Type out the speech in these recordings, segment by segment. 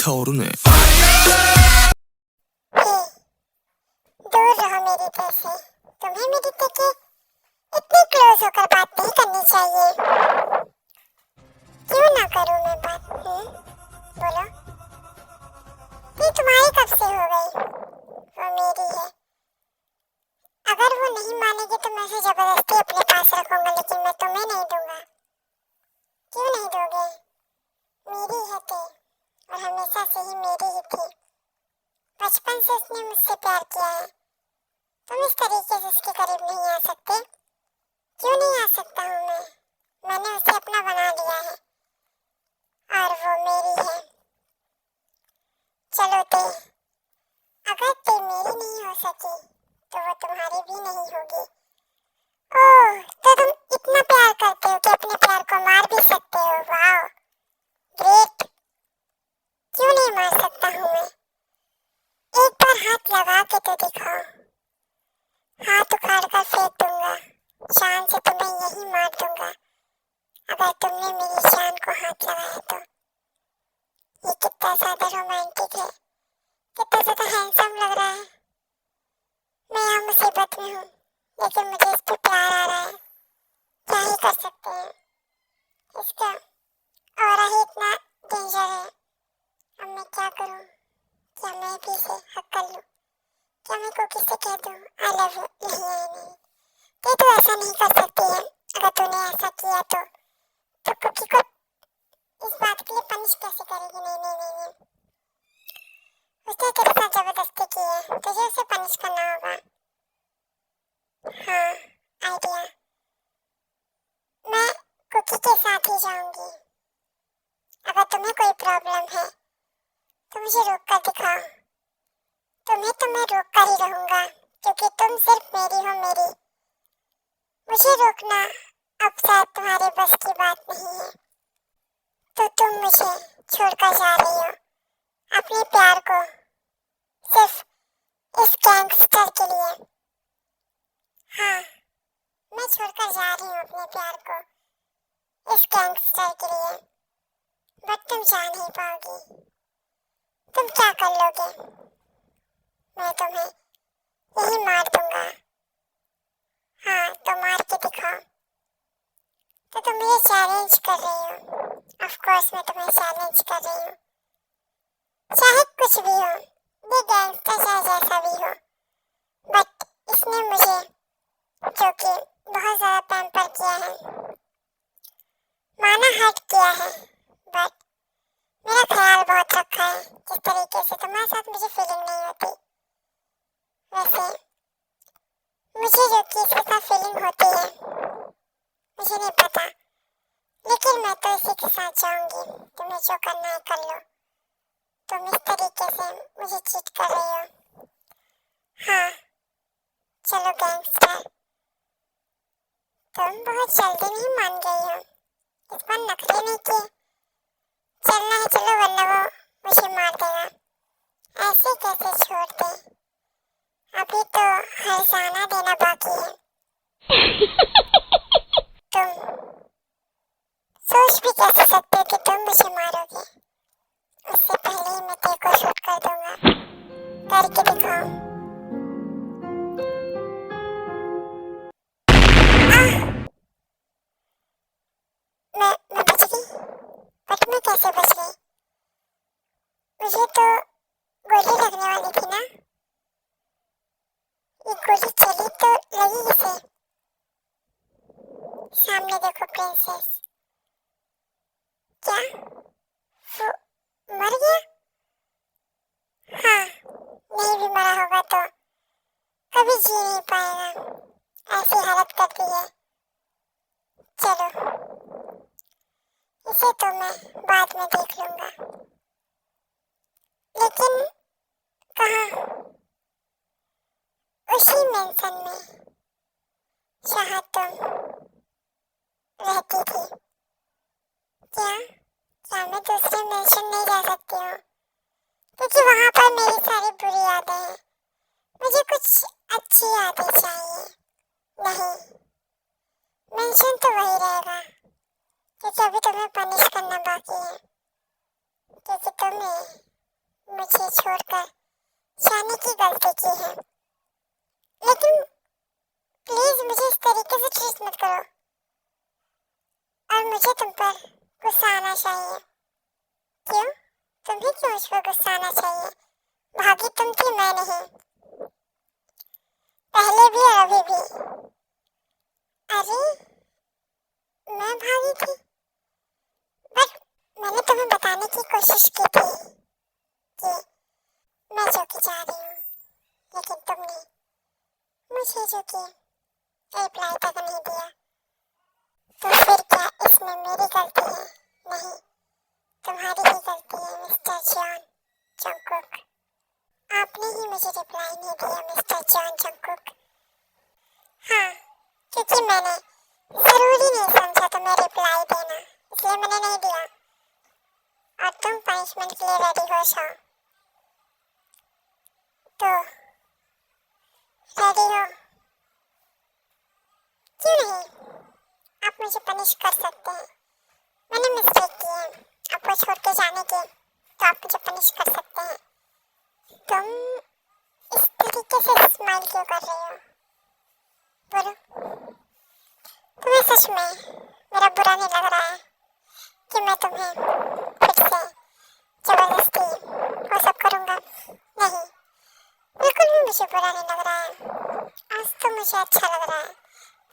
불타오르네. दूर रहो मेरी तरफ से। तुम्हें मेरी तरह इतनी क्लोज होकर बात नहीं करनी चाहिए। क्यों ना करूं मैं बात? बोलो। ये तुम्हारी कब से हो गई? वो मेरी है। अगर वो नहीं मानेगी तो मैं उसे जबरदस्ती अपने पास रखूंगा, लेकिन मैं तुम्हें नहीं दूंगा। क्यों नहीं दोगे? मेरी है तो, और हमेशा से ही मेरी ही थी। बचपन से उसने मुझसे प्यार किया है। तुम इस तरीके से उसके करीब नहीं आ सकते। क्यों नहीं आ सकता हूँ मैं? मैंने उसे अपना बना लिया है और वो मेरी है। चलो ते, अगर ते मेरी नहीं हो सकी तो वो तुम्हारी भी नहीं होगी। ओह, तो तुम इतना प्यार करते हो कि अपने प्यार को मार भी सकते हो। वाह, ग्रेट। क्यों नहीं मार सकता हूँ मैं? एक बार हाथ लगा के तो दिखाओ। हाथ उखाड़ कर फेंक दूंगा, शान से तुम्हें यही मार दूंगा अगर तुमने मेरी शान को हाथ लगाया तो। ये कितना ज्यादा रोमांटिक है, कितना ज्यादा हैंडसम लग रहा है। मैं यहाँ मुसीबत में हूँ, लेकिन मुझे इस पे प्यार आ रहा है। क्या ही कर सकते हैं, इसका ऑरा ही इतना डेंजर है। अब मैं क्या करूँ? क्या मैं भी इसे हक कर लूँ? क्या मैं को किससे कह दूँ आई लव यू? नहीं, तो ऐसा नहीं कर सकती है। अगर तूने ऐसा किया तो कुकी को इस बात के लिए पनिश कैसे करेगी? नहीं। उसने तेरे साथ जबरदस्ती की है, तुझे उसे पनिश करना होगा। हाँ, आइडिया। मैं कुकी के साथ ही जाऊंगी। अगर तुम्हें कोई प्रॉब्लम है तो मुझे रोक कर दिखाओ। तुम्हें तो मैं रोक कर ही रहूंगा, क्योंकि तुम सिर्फ मेरी हो। मेरी मुझे रोकना अब शायद तुम्हारे बस की बात नहीं है। तो तुम मुझे छोड़कर जा रही हो अपने प्यार को, सिर्फ इस गैंगस्टर के लिए। हाँ, मैं छोड़कर जा रही हूँ अपने प्यार को इस गैंगस्टर के लिए। बट तुम जा नहीं पाओगी। तुम क्या कर लोगे? मैं तुम्हें यही मार दूंगा। हाँ, तो मार के दिखाओ। तो तुम मुझे चैलेंज कर रही हो? ऑफ कोर्स मैं तुम्हें चैलेंज कर रही हूँ। चाहे कुछ भी हो, ये गैंगस्टर चाहे जैसा भी हो, बट इसने मुझे, जो कि बहुत ज्यादा पैम्पर किया है, माना हर्ट किया है, बट मेरा ख्याल बहुत रखा है। जिस तरीके से तुम्हारे साथ मुझे फीलिंग नहीं होती, वैसे मुझे जो कि इसके साथ फीलिंग होती है मुझे नहीं पता, लेकिन मैं तो इसी के साथ जाऊंगी। तुम्हें जो करना है कर लो। तुम इस तरीके से मुझे चीट कर रही हो। हाँ, चलो गैंगस्टर, तुम बहुत जल्दी नहीं मान गई हो। इस बार नखरे नहीं किए। चलना है चलो, वरना वो मुझे मार देगा। ऐसे कैसे छोड़ दे? अभी तो हर्षाना देना बाकी है। तुम सोच भी कैसे सकते हो कि तुम मुझे मारोगे? उससे पहले ही मैं तेरे को शूट कर दूंगा। करके दिखाओ। मैं बच गई, बट मैं कैसे बच गई? मुझे तो गोली लगने वाली थी ना। ये गोली चली तो लगी इसे। सामने देखो प्रिंसेस। क्या वो मर गया? हाँ, नहीं भी मरा होगा तो कभी जी नहीं पाएगा। ऐसी हालत कर दी है। चलो, इसे तो मैं बाद में देख लूंगा। लेकिन कहाँ? उसी मेंशन में जहाँ तुम रहती थी। क्या क्या मैं दूसरे मेंशन नहीं जा सकती हूँ? क्योंकि वहाँ पर मेरी सारी बुरी यादें हैं। मुझे कुछ अच्छी यादें चाहिए। नहीं, मेंशन तो वही रहेगा, क्योंकि अभी तुम्हें पनिश करना बाकी है। क्योंकि तुमने मुझे छोड़कर जाने की गलती की है, लेकिन प्लीज मुझे इस तरीके से ट्रीट मत करो। और मुझे तुम पर गुस्सा आना चाहिए। क्यों? तुम्हें क्यों मुझ पर गुस्सा आना चाहिए? भागी तुम थी, मैं नहीं। पहले भी और अभी भी। अरे मैं भागी थी, बट मैंने तुम्हें बताने की कोशिश की थी कि मैं जो कि जा रही हूँ, लेकिन तुमने मुझे जो कि रिप्लाई तक नहीं दिया। तो फिर क्या इसमें मेरी गलती है? नहीं, तुम्हारी ही गलती है मिस्टर जॉन जंगकुक। आपने ही मुझे रिप्लाई नहीं दिया मिस्टर जॉन जंगकुक। हाँ, क्योंकि मैंने जरूरी नहीं समझा तुम्हें रिप्लाई देना, इसलिए मैंने नहीं दिया। और तुम पनिशमेंट के लिए रेडी हो जाओ। तो रेडी हो? क्यों नहीं? आप मुझे पनिश कर सकते हैं। मैंने मिस्टेक की है आपको छोड़ के जाने की, तो आप मुझे पनिश कर सकते हैं। तुम इस तरीके से स्माइल क्यों कर रही हो? बोलो, तुम्हें सच में मेरा बुरा नहीं लग रहा है कि मैं तुम्हें फिर से जबरदस्ती वो सब करूँगा? नहीं, बिल्कुल भी मुझे बुरा नहीं लग रहा है। आज तो मुझे अच्छा लग रहा है,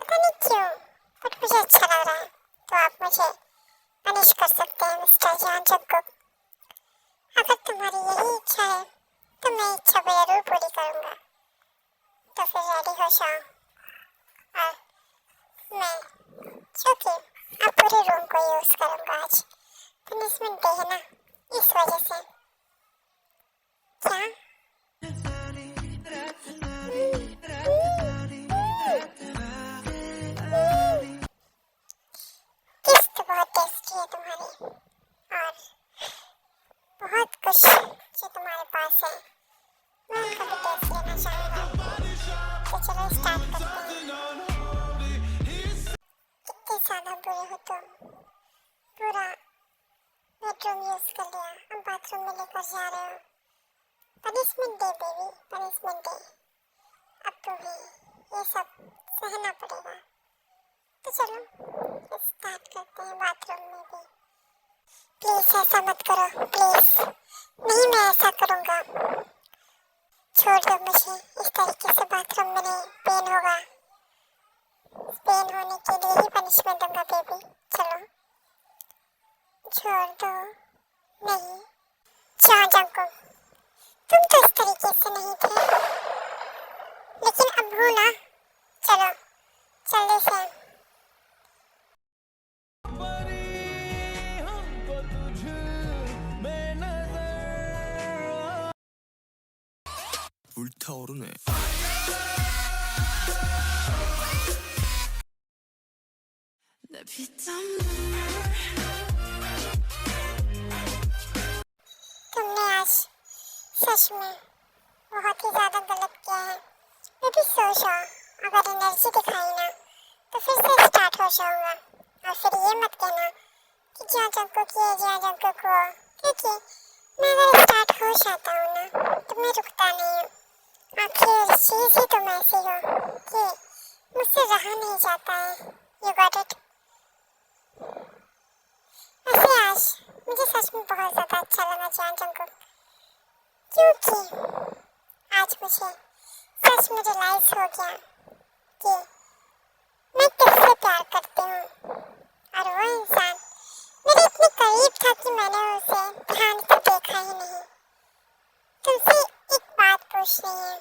पता नहीं क्यों, बट मुझे अच्छा लग रहा है। तो आप मुझे पनिश कर सकते हैं मिस्टर जॉन जंगकुक। अगर तुम्हारी यही इच्छा है तो मैं इच्छा जरूर पूरी करूँगा। तो फिर रेडी हो जाओ। और मैं जो कि आप पूरे रूम को यूज करूँगा आज। पनिशमेंट डे है ना, इस वजह से। क्या? किस्त बहुत टेस्टी है तुम्हारी, और बहुत कुछ जो तुम्हारे पास है मैं उनका भी टेस्ट लेना चाहूँगा। तो चलो स्टार्ट करते हैं। कितने ज़्यादा बुरे हो तुम। पूरा बेडरूम यूज कर लिया, अब बाथरूम में लेकर जा रहे हो। Punishment day baby, punishment day. अब तुम्हें ये सब सहना पड़ेगा। तो चलो स्टार्ट करते हैं बाथरूम में भी। प्लीज ऐसा मत करो, प्लीज। नहीं, मैं ऐसा करूँगा। छोड़ दो मुझे, इस तरीके से बाथरूम में नहीं, पेन होगा। पेन होने के लिए ही पनिशमेंट दूंगा बेबी। चलो छोड़ दो। नहीं जॉन जंगकुक, तुम तो इस तरीके से नहीं थे, लेकिन अब हो ना। चलो जल्दी से। 불타오르네. तुमने आज सच में बहुत ही ज्यादा गलत किया है। मैं भी सोच रहा हूँ अगर एनर्जी दिखाई ना तो फिर से स्टार्ट हो जाऊंगा। और फिर ये मत कहना कि जॉन जंगकुक ये जॉन जंगकुक वो, क्योंकि मैं अगर स्टार्ट हो जाता हूँ ना तो मैं रुकता नहीं हूँ। आखिर चीज ही तुम ऐसी हो कि मुझसे रहा नहीं जाता है। You got it? वैसे आज मुझे सच में बहुत ज्यादा अच्छा लगा जॉन जंगकुक, क्योंकि आज मुझे सच में रियलाइज हो गया कि मैं किससे प्यार करती हूँ। और वो इंसान मेरे इतने करीब था कि मैंने उसे ध्यान से देखा ही नहीं। तुमसे एक बात पूछनी है।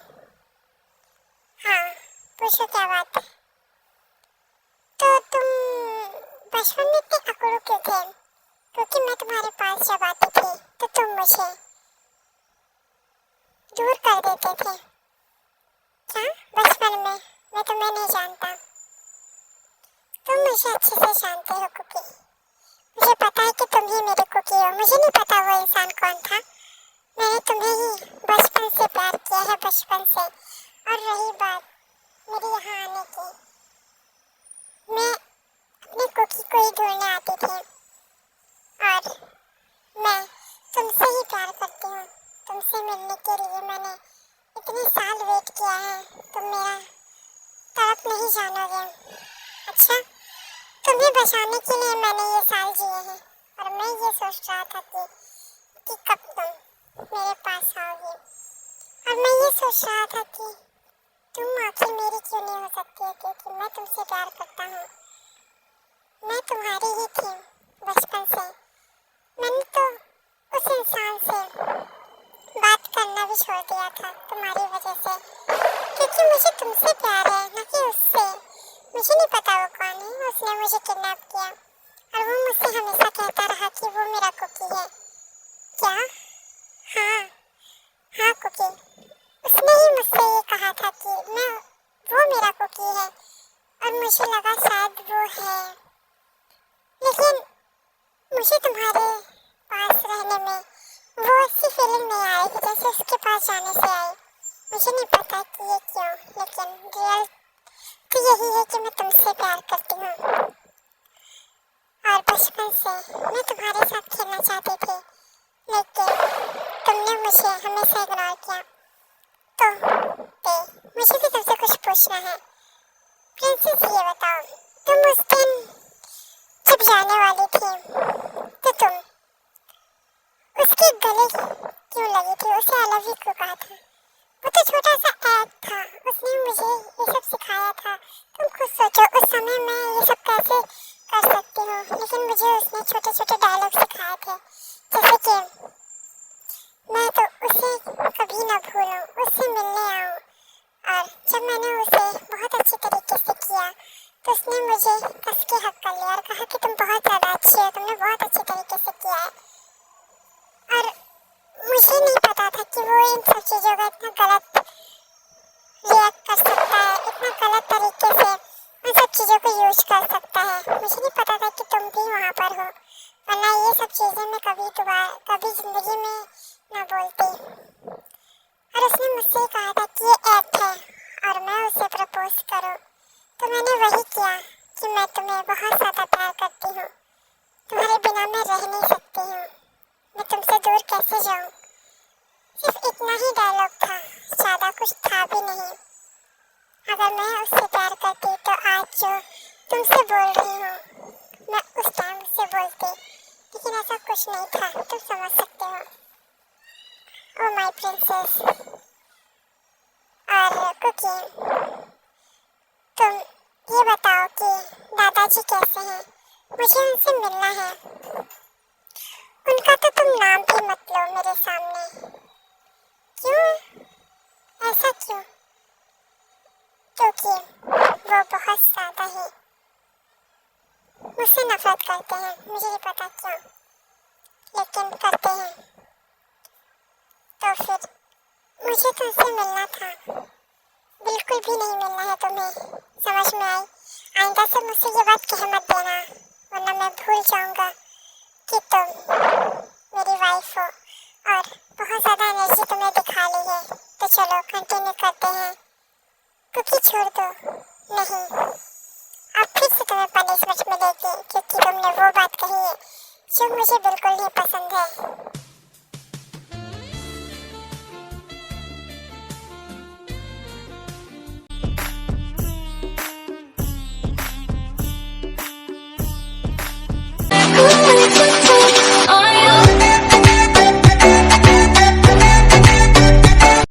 हाँ पूछो, क्या बात है? तो तुम बचपन में इतने अकड़ू क्यों थे? क्योंकि मैं तुम्हारे पास जब आती थी तो तुम मुझे दूर कर देते थे। क्या बचपन में? मैं तुम्हें नहीं जानता। तुम मुझे अच्छे से जानते हो कुकी। मुझे पता है कि तुम ही मेरे कुकी हो। मुझे नहीं पता वो इंसान कौन था। मैंने तुम्हें ही बचपन से प्यार किया है, बचपन से। और रही बात मेरे यहाँ आने की, मैं अपने कुकी को ही ढूंढने आती थी। और मैं तुमसे ही प्यार करती हूँ। तुम तुमसे मिलने के लिए मैंने इतने साल वेट किया है, तुम मेरा तड़प नहीं जानोगे। अच्छा, तुम्हें बचाने के लिए मैंने ये साल जिए हैं और मैं ये सोच रहा था कि कब तुम मेरे पास आओगे, और मैं ये सोच रहा था कि तुम आखिर मेरी क्यों नहीं हो सकती है, क्योंकि मैं तुमसे प्यार करता हूँ। मैं तुम्हारी ही थी बचपन से। मैंने तो उस इंसान से बात करना भी छोड़ दिया था तुम्हारी वजह से, क्योंकि मुझे तुमसे प्यार है ना कि उससे। मुझे नहीं पता वो कौन है, उसने मुझे किडनैप किया और वो मुझसे हमेशा कहता रहा कि वो मेरा कुकी है। क्या? हाँ हाँ कुकी, उसने ही मुझसे ये कहा था कि वो मेरा कुकी है, और मुझे लगा शायद वो है, लेकिन मुझे तुम्हारे पास रहने में वो ऐसी फीलिंग नहीं आएगी जैसे उसके पास जाने से आई। मुझे नहीं पता कि ये क्यों, लेकिन रियल तो यही है कि मैं तुमसे प्यार करती हूँ, और बचपन से मैं तुम्हारे साथ खेलना चाहती थी, लेकिन तुमने मुझे हमेशा इग्नोर किया। तो मुझे भी तुमसे कुछ पूछना है। प्रिंसेस, ये बताओ, तुम उस दिन जब जाने वाली थी तो तुम उसके गले क्यों लगी थी? उसे आई लव यू क्यों कहा था? वो तो छोटा सा ऐड था, उसने मुझे ये सब सिखाया था। तुम खुद सोचो, उस समय मैं ये सब कैसे कर सकती हूँ, लेकिन मुझे उसने छोटे छोटे डायलॉग सिखाए थे, जैसे कि मैं तो उसे कभी ना भूलूं, उससे मिलने आऊँ। और जब मैंने उसे बहुत अच्छे तरीके से किया तो उसने मुझे कस के हक कर लिया और कहा कि तुम बहुत ज़्यादा अच्छी हो, तुमने बहुत अच्छे तरीके से किया है। और मुझे नहीं पता था कि वो इन सब चीज़ों का इतना गलत रिएक्ट कर सकता है, इतना गलत तरीके से उन सब चीज़ों को यूज कर सकता है। मुझे नहीं पता था कि तुम भी वहाँ पर हो, वरना ये सब चीज़ें मैं कभी ज़िंदगी में ना बोलती। और उसने मुझसे कहा था कि ये एक्ट है और मैं उसे प्रपोज करूं, तो मैंने वही किया कि मैं तुम्हें बहुत ज़्यादा प्यार करती हूँ, तुम्हारे बिना मैं रह नहीं सकती हूँ, मैं तुमसे दूर कैसे जाऊँ। सिर्फ इतना ही डायलॉग था, ज़्यादा कुछ था भी नहीं। अगर मैं उससे प्यार करती तो आज जो तुमसे बोल रही हूँ मैं उस टाइम उससे बोलती, लेकिन ऐसा कुछ नहीं था, तुम समझ सकते हो। Oh my princess. और कुकी, तुम ये बताओ कि दादाजी कैसे हैं? मुझे उनसे मिलना है। उनका तो तुम नाम भी मत लो मेरे सामने। क्यों? ऐसा क्यों? क्योंकि वो बहुत ज़्यादा ही मुझसे नफरत करते हैं, मुझे नहीं पता क्यों, लेकिन करते हैं। तो फिर मुझे तुमसे मिलना था। बिल्कुल भी नहीं मिलना है तुम्हें, समझ में आई? आइंदा से मुझसे ये बात कह मत देना, वरना मैं भूल जाऊंगा कि तुम मेरी वाइफ हो। और बहुत ज़्यादा एनर्जी तुमने दिखा ली है, तो चलो कंटिन्यू करते हैं। कुकी छोड़ दो। नहीं, अब फिर से तुम्हें पनिशमेंट मिलेगी, क्योंकि तुमने वो बात कही है जो मुझे बिल्कुल नहीं पसंद है।